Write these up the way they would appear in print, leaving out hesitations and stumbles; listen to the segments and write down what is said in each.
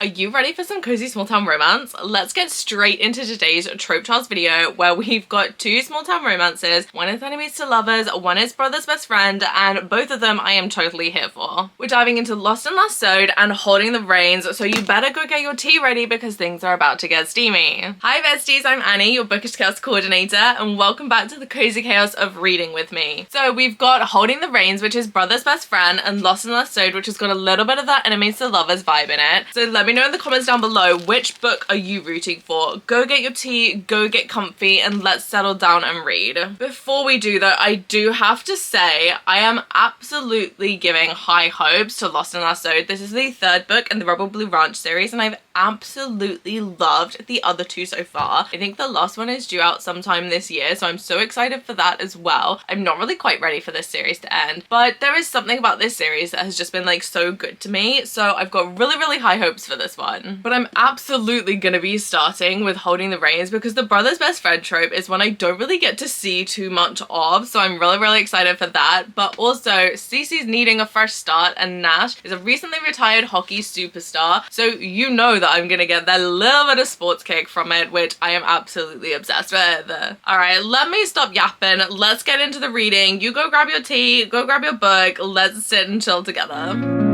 Are you ready for some cozy small town romance? Let's get straight into today's Trope Trials video where we've got two small town romances. One is enemies to lovers, one is brother's best friend, and both of them I am totally here for. We're diving into Lost and Lassoed and Holding the Reins, so you better go get your tea ready because things are about to get steamy. Hi besties, I'm Annie, your Bookish Chaos coordinator, and welcome back to the cozy chaos of reading with me. So we've got Holding the Reins, which is brother's best friend, and Lost and Lassoed, which has got a little bit of that enemies to lovers vibe in it. So let me know in the comments down below which book are you rooting for. Go get your tea, go get comfy, and let's settle down and read. Before we do though, I do have to say I am absolutely giving high hopes to Lost and Lassoed. This is the third book in the Rebel Blue Ranch series and I've absolutely loved the other two so far. I think the last one is due out sometime this year, so I'm so excited for that as well. I'm not really quite ready for this series to end, but there is something about this series that has just been like so good to me, so I've got really high hopes for this one. But I'm absolutely gonna be starting with Holding the Reins because the brother's best friend trope is one I don't really get to see too much of, so I'm really excited for that. But also Cece's needing a fresh start and Nash is a recently retired hockey superstar, so you know that I'm gonna get that little bit of sports kick from it, which I am absolutely obsessed with. Alright, let me stop yapping, let's get into the reading. You go grab your tea, go grab your book, let's sit and chill together.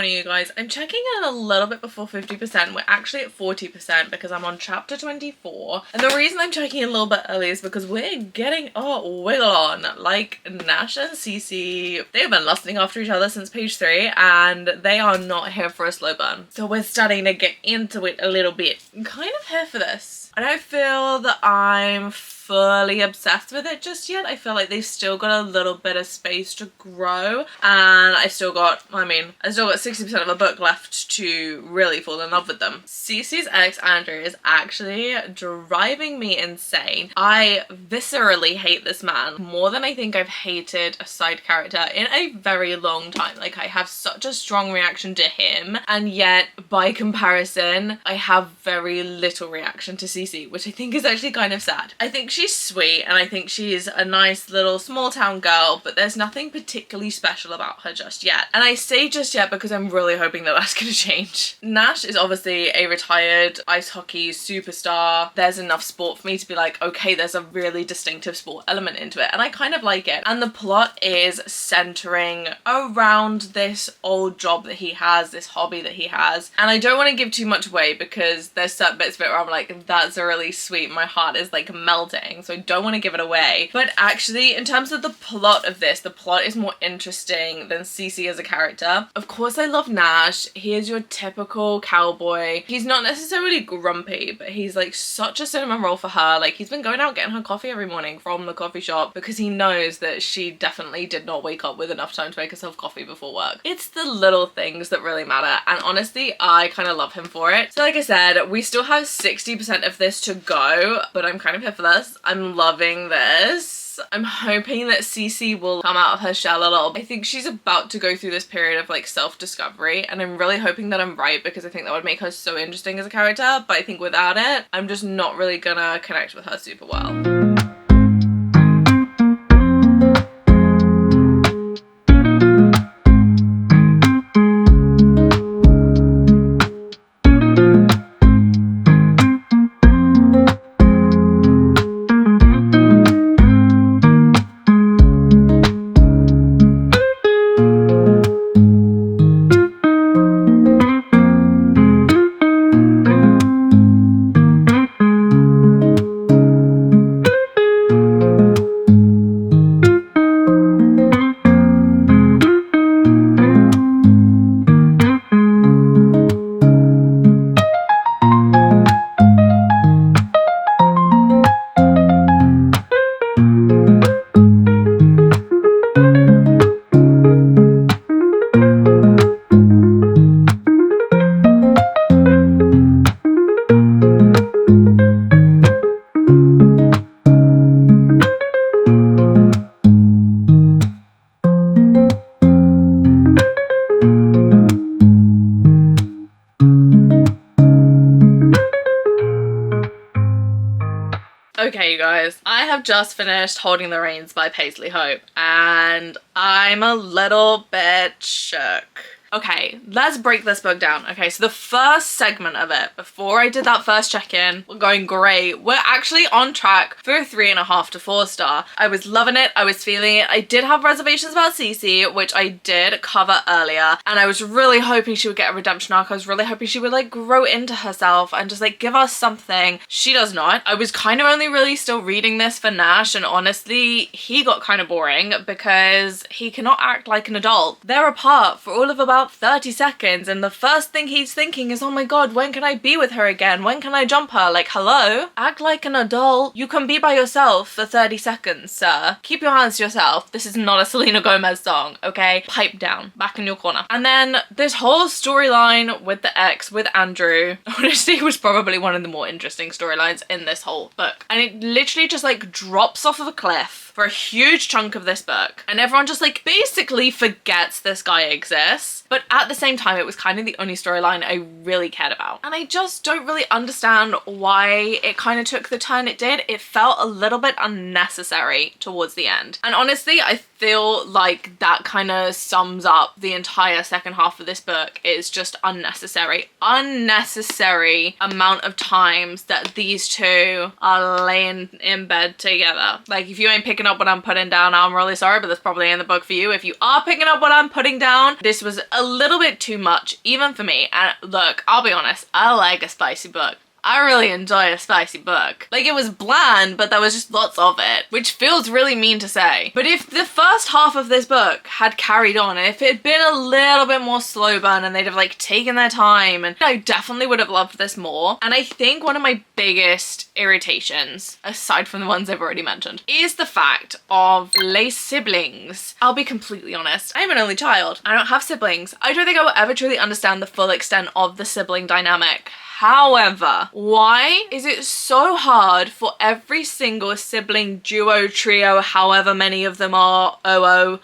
You guys, I'm checking in a little bit before 50%. We're actually at 40% because I'm on chapter 24, and the reason I'm checking a little bit early is because we're getting our wiggle on. Like, Nash and Cece, they've been lusting after each other since page 3 and they are not here for a slow burn, so we're starting to get into it a little bit. I'm kind of here for this. I don't feel that I'm fully obsessed with it just yet. I feel like they've still got a little bit of space to grow, and I still got 60% of a book left to really fall in love with them. Cece's ex Andrew is actually driving me insane. I viscerally hate this man more than I think I've hated a side character in a very long time. Like, I have such a strong reaction to him, and yet by comparison I have very little reaction to Cece, which I think is actually kind of sad. I think she's sweet and I think she's a nice little small town girl, but there's nothing particularly special about her just yet. And I say just yet because I'm really hoping that that's gonna change. Nash is obviously a retired ice hockey superstar. There's enough sport for me to be like, okay, there's a really distinctive sport element into it, and I kind of like it. And the plot is centering around this old job that he has, this hobby that he has. And I don't want to give too much away because there's certain bits of it where I'm like, that's really sweet, my heart is like melting, so I don't want to give it away. But actually, in terms of the plot of this, the plot is more interesting than Cece as a character. Of course I love Nash. He is your typical cowboy. He's not necessarily grumpy, but he's like such a cinnamon roll for her. Like, he's been going out getting her coffee every morning from the coffee shop because he knows that she definitely did not wake up with enough time to make herself coffee before work. It's the little things that really matter, and honestly I kind of love him for it. So like I said, we still have 60% of this to go, but I'm kind of here for this. I'm loving this. I'm hoping that Cece will come out of her shell a little. I think she's about to go through this period of like self-discovery, and I'm really hoping that I'm right because I think that would make her so interesting as a character, but I think without it, I'm just not really gonna connect with her super well. Okay, you guys, I have just finished Holding the Reins by Paisley Hope, and I'm a little bit shook. Okay, let's break this book down. Okay, so the first segment of it, before I did that first check-in, we're going great. We're actually on track for a 3.5 to 4 star. I was loving it. I was feeling it. I did have reservations about Cece, which I did cover earlier, and I was really hoping she would get a redemption arc. I was really hoping she would like grow into herself and just like give us something. She does not. I was kind of only really still reading this for Nash, and honestly, he got kind of boring because he cannot act like an adult. They're apart for all of about 30 seconds, and the first thing he's thinking is, oh my god, when can I be with her again? When can I jump her? Like, hello? Act like an adult. You can be by yourself for 30 seconds, sir. Keep your hands to yourself. This is not a Selena Gomez song, okay? Pipe down. Back in your corner. And then this whole storyline with the ex, with Andrew, honestly was probably one of the more interesting storylines in this whole book. And it literally just like drops off of a cliff for a huge chunk of this book, and everyone just like basically forgets this guy exists. But at the same time, it was kind of the only storyline I really cared about, and I just don't really understand why it kind of took the turn it did. It felt a little bit unnecessary towards the end, and honestly I feel like that kind of sums up the entire second half of this book. Is just unnecessary amount of times that these two are laying in bed together. Like, if you ain't picking up what I'm putting down, I'm really sorry, but that's probably in the book for you. If you are picking up what I'm putting down, this was a little bit too much, even for me. And look, I'll be honest, I like a spicy book. I really enjoy a spicy book. Like, it was bland, but there was just lots of it, which feels really mean to say. But if the first half of this book had carried on, and if it had been a little bit more slow burn and they'd have like taken their time, and I definitely would have loved this more. And I think one of my biggest irritations, aside from the ones I've already mentioned, is the fact of Lay's siblings. I'll be completely honest, I'm an only child. I don't have siblings. I don't think I will ever truly understand the full extent of the sibling dynamic. However, why is it so hard for every single sibling duo, trio, however many of them are,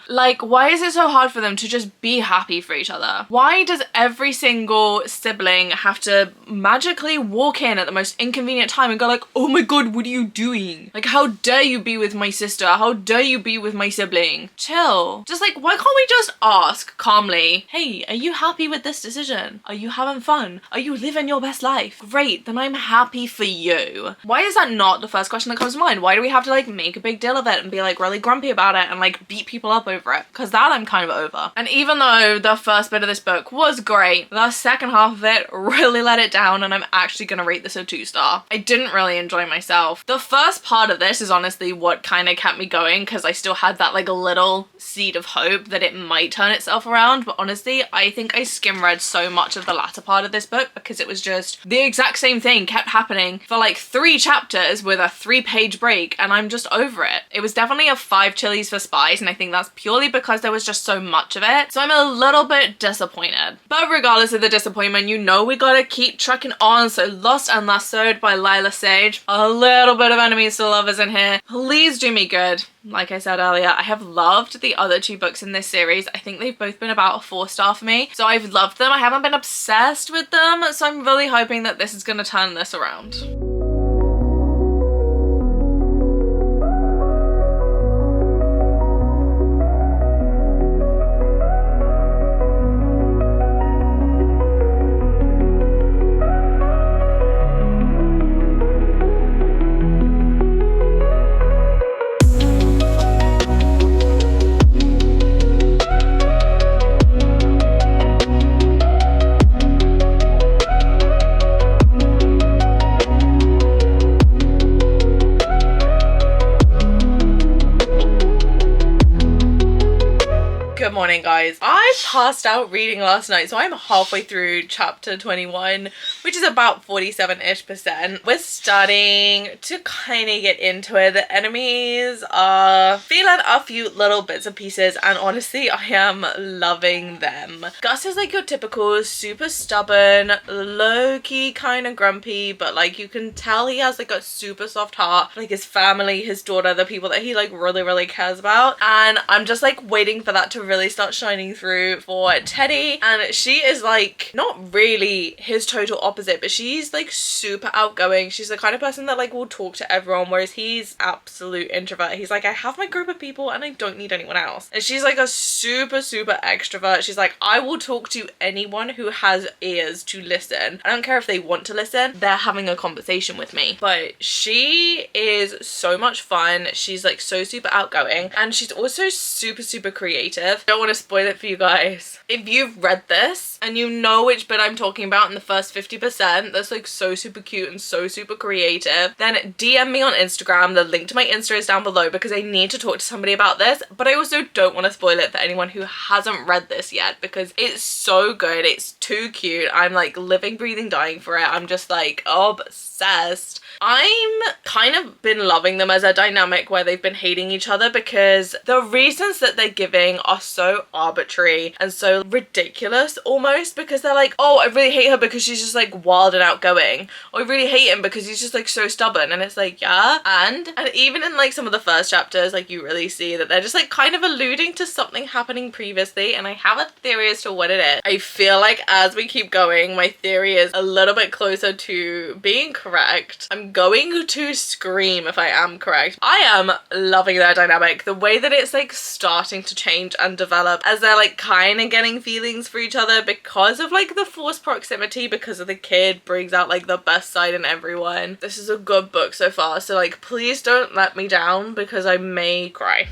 like, why is it so hard for them to just be happy for each other? Why does every single sibling have to magically walk in at the most inconvenient time and go like, oh my god, what are you doing? Like, how dare you be with my sister? How dare you be with my sibling? Chill. Just like, why can't we just ask calmly, hey, are you happy with this decision? Are you having fun? Are you living your best life? Great, then I'm happy for you. Why is that not the first question that comes to mind? Why do we have to like make a big deal of it and be like really grumpy about it and like beat people up over it? Because that I'm kind of over. And even though the first bit of this book was great, the second half of it really let it down, and I'm actually gonna rate this a 2 star. I didn't really enjoy myself. The first part of this is honestly what kind of kept me going, because I still had that like a little seed of hope that it might turn itself around. But honestly, I think I skim read so much of the latter part of this book because it was just the exact same thing kept happening for like 3 chapters with a 3-page break, and I'm just over it. It was definitely a 5 chilies for spice, and I think that's purely because there was just so much of it. So I'm a little bit disappointed. But regardless of the disappointment, you know we gotta keep trucking on. So Lost and Lassoed by Layla Sage. A little bit of enemies to lovers in here. Please do me good. Like I said earlier, I have loved the other 2 books in this series. I think they've both been about a 4 star for me. So I've loved them. I haven't been obsessed with them. So I'm really hoping that this is going to turn this around. Good morning, guys. I passed out reading last night, so I'm halfway through chapter 21, which is about 47-ish%. We're starting to kind of get into it. The enemies are feeling a few little bits and pieces, and honestly, I am loving them. Gus is like your typical super stubborn, low-key kind of grumpy, but like you can tell he has like a super soft heart, like his family, his daughter, the people that he like really cares about, and I'm just like waiting for that to really start shining through for Teddy, and she is like not really his total opposite, but she's like super outgoing. She's the kind of person that like will talk to everyone, whereas he's absolute introvert. He's like, I have my group of people and I don't need anyone else. And she's like a super extrovert. She's like, I will talk to anyone who has ears to listen. I don't care if they want to listen, they're having a conversation with me. But she is so much fun. She's like so super outgoing, and she's also super creative. Don't want to spoil it for you guys. If you've read this and you know which bit I'm talking about in the first 50% that's like so super cute and so super creative, then DM me on Instagram. The link to my Insta is down below because I need to talk to somebody about this, but I also don't want to spoil it for anyone who hasn't read this yet because it's so good. It's too cute. I'm like living, breathing, dying for it. I'm just like obsessed. I'm kind of been loving them as a dynamic where they've been hating each other because the reasons that they're giving are so arbitrary and so ridiculous almost, because they're like, oh, I really hate her because she's just like wild and outgoing, or I really hate him because he's just like so stubborn. And it's like, yeah, and even in like some of the first chapters, like you really see that they're just like kind of alluding to something happening previously, and I have a theory as to what it is. I feel like as we keep going, my theory is a little bit closer to being correct. I'm going to scream if I am correct. I am loving their dynamic. The way that it's like starting to change and develop as they're like kind of getting feelings for each other because of like the forced proximity, because of the kid brings out like the best side in everyone. This is a good book so far, so like please don't let me down because I may cry.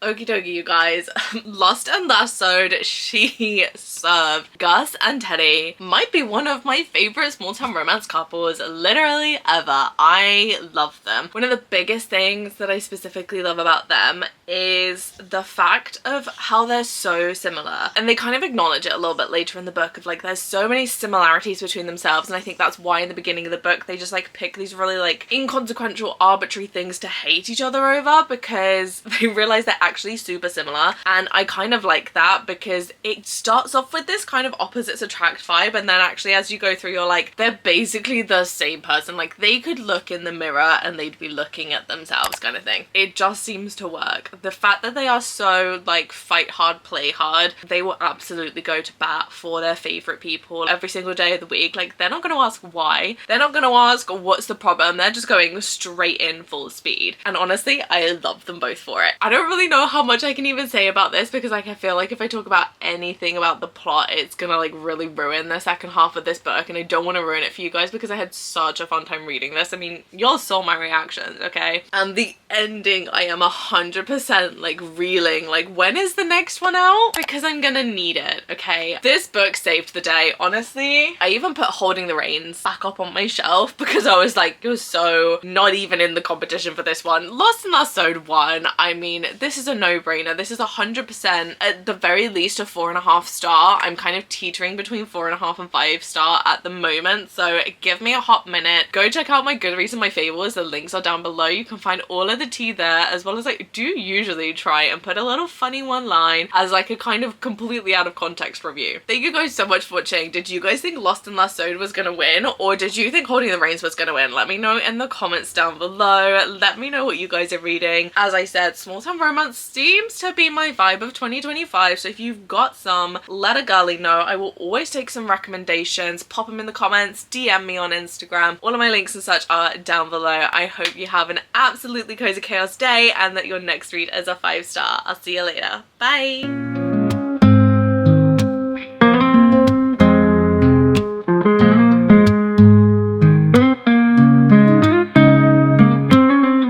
Okie dokie, you guys. Lost and Lassoed, she served. Gus and Teddy might be one of my favorite small-town romance couples literally ever. I love them. One of the biggest things that I specifically love about them is the fact of how they're so similar, and they kind of acknowledge it a little bit later in the book of like there's so many similarities between themselves, and I think that's why in the beginning of the book they just like pick these really like inconsequential arbitrary things to hate each other over, because they realize they're actually super similar. And I kind of like that because it starts off with this kind of opposites attract vibe, and then actually as you go through you're like, they're basically the same person. Like they could look in the mirror and they'd be looking at themselves kind of thing. It just seems to work. The fact that they are so like fight hard, play hard, they will absolutely go to bat for their favorite people every single day of the week. Like they're not going to ask why, they're not going to ask what's the problem, they're just going straight in full speed. And honestly, I love them both for it. I don't really know how much I can even say about this because like I feel like if I talk about anything about the plot it's gonna like really ruin the second half of this book, and I don't want to ruin it for you guys because I had such a fun time reading this. I mean, y'all saw my reactions, okay? And the ending, I am 100% like reeling, like when is the next one out? Because I'm gonna need it, okay? This book saved the day, honestly. I even put Holding the Reins back up on my shelf because I was like, it was so not even in the competition for this one. Lost and Lassoed won. I mean, this is a no-brainer. This is 100% at the very least a 4.5 star. I'm kind of teetering between 4.5 and 5 star at the moment, so give me a hot minute. Go check out my Goodreads and my Fables. The links are down below. You can find all of the tea there, as well as I do usually try and put a little funny one line as like a kind of completely out of context review. Thank you guys so much for watching. Did you guys think Lost and Lassoed was gonna win, or did you think Holding the Reins was gonna win? Let me know in the comments down below. Let me know what you guys are reading. As I said, small town romance seems to be my vibe of 2025, so if you've got some, let a girlie know. I will always take some recommendations. Pop them in the comments, DM me on Instagram. All of my links and such are down below. I hope you have an absolutely cozy chaos day and that your next read is a 5 star. I'll see you later. Bye!